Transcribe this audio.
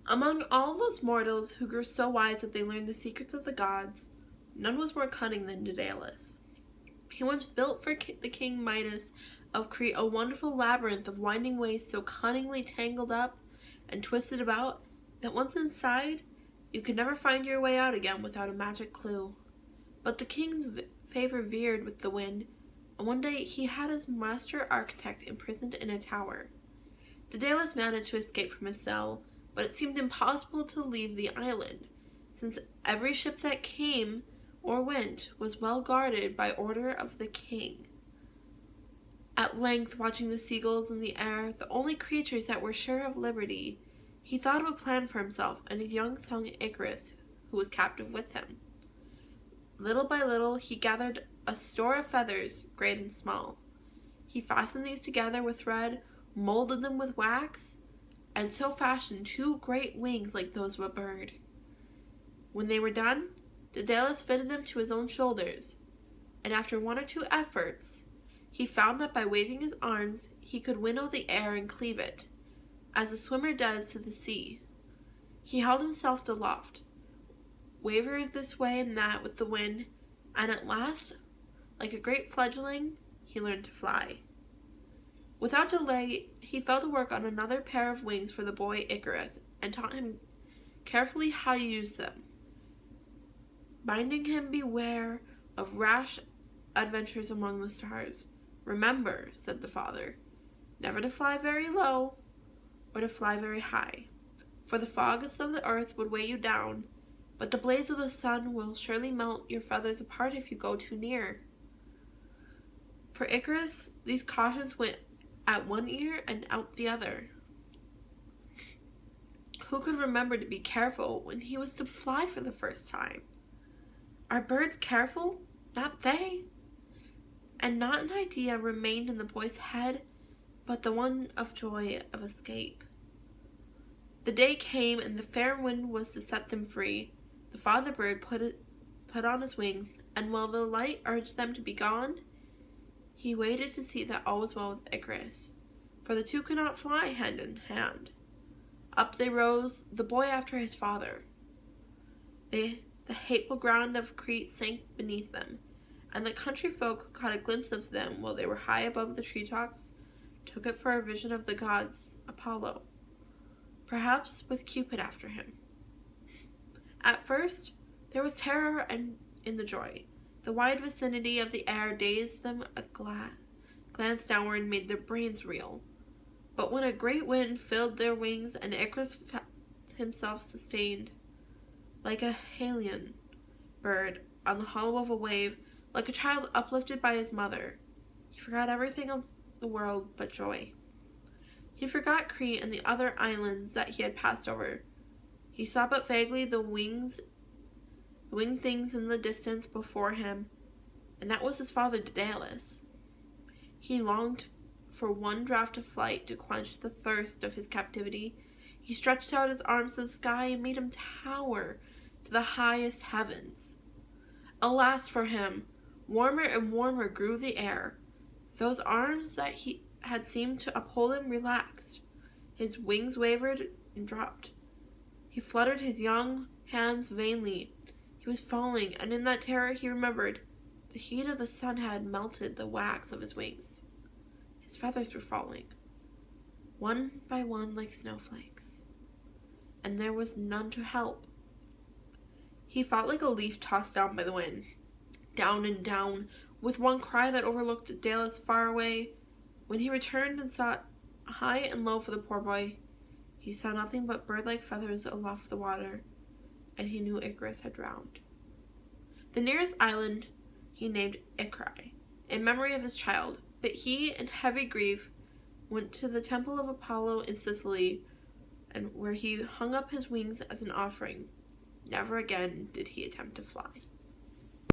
Among all those mortals who grew so wise that they learned the secrets of the gods, none was more cunning than Daedalus. He once built for the king Midas of Crete a wonderful labyrinth of winding ways so cunningly tangled up and twisted about that once inside, you could never find your way out again without a magic clue. But the king's favor veered with the wind, and one day he had his master architect imprisoned in a tower. Daedalus managed to escape from his cell, but it seemed impossible to leave the island, since every ship that came or went was well guarded by order of the king. At length, watching the seagulls in the air, the only creatures that were sure of liberty, he thought of a plan for himself and his young son Icarus, who was captive with him. Little by little, he gathered a store of feathers, great and small. He fastened these together with thread, molded them with wax, and so fashioned 2 great wings like those of a bird. When they were done, Daedalus fitted them to his own shoulders, and after 1 or 2 efforts, he found that by waving his arms, he could winnow the air and cleave it, as a swimmer does to the sea. He held himself aloft, wavered this way and that with the wind, and at last, like a great fledgling, he learned to fly. Without delay, he fell to work on another pair of wings for the boy Icarus, and taught him carefully how to use them, bidding him beware of rash adventures among the stars. "Remember," said the father, "never to fly very low, or to fly very high, for the fogs of the earth would weigh you down, but the blaze of the sun will surely melt your feathers apart if you go too near." For Icarus, these cautions went at one ear and out the other. Who could remember to be careful when he was to fly for the first time? Are birds careful? Not they. And not an idea remained in the boy's head, but the one of joy of escape. The day came, and the fair wind was to set them free. The father bird put on his wings, and while the light urged them to be gone, he waited to see that all was well with Icarus, for the 2 could not fly hand in hand. Up they rose, the boy after his father. The hateful ground of Crete sank beneath them, and the country folk caught a glimpse of them while they were high above the treetops, took it for a vision of the gods Apollo, perhaps with Cupid after him. At first, there was terror in the joy. The wide vicinity of the air dazed them. A glance downward made their brains reel. But when a great wind filled their wings and Icarus felt himself sustained, like a Halion bird on the hollow of a wave, like a child uplifted by his mother, he forgot everything of the world but joy. He forgot Crete and the other islands that he had passed over. He saw but vaguely the winged things in the distance before him, and that was his father Daedalus. He longed for one draught of flight to quench the thirst of his captivity. He stretched out his arms to the sky and made him tower to the highest heavens. Alas for him! Warmer and warmer grew the air. Those arms that he had seemed to uphold him relaxed. His wings wavered and dropped. He fluttered his young hands vainly. He was falling, and in that terror he remembered the heat of the sun had melted the wax of his wings. His feathers were falling, one by one like snowflakes, and there was none to help. He felt like a leaf tossed down by the wind, down and down, with one cry that overlooked Daedalus far away. When he returned and sought high and low for the poor boy, he saw nothing but bird-like feathers aloft the water, and he knew Icarus had drowned. The nearest island he named Icarus, in memory of his child, but he, in heavy grief, went to the temple of Apollo in Sicily, and where he hung up his wings as an offering. Never again did he attempt to fly.